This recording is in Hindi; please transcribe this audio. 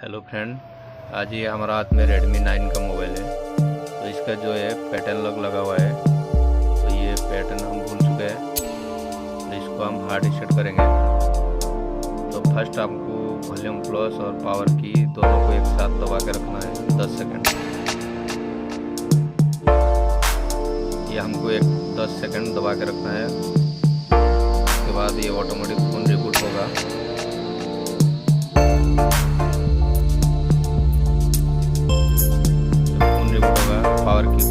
हेलो फ्रेंड, आज ये हमारा हाथ में Redmi 9 का मोबाइल है। तो इसका जो है पैटर्न लॉक लगा हुआ है। तो ये पैटर्न हम भूल चुके हैं, तो इसको हम हार्ड रीसेट करेंगे। तो फर्स्ट आपको वॉल्यूम प्लस और पावर की दोनों को एक साथ दबा के रखना है 10 सेकंड। ये हमको 10 सेकंड दबा के रखना है। उसके बाद ये ऑटोमेटिक फ़ोन रिबूट होगा। पावर की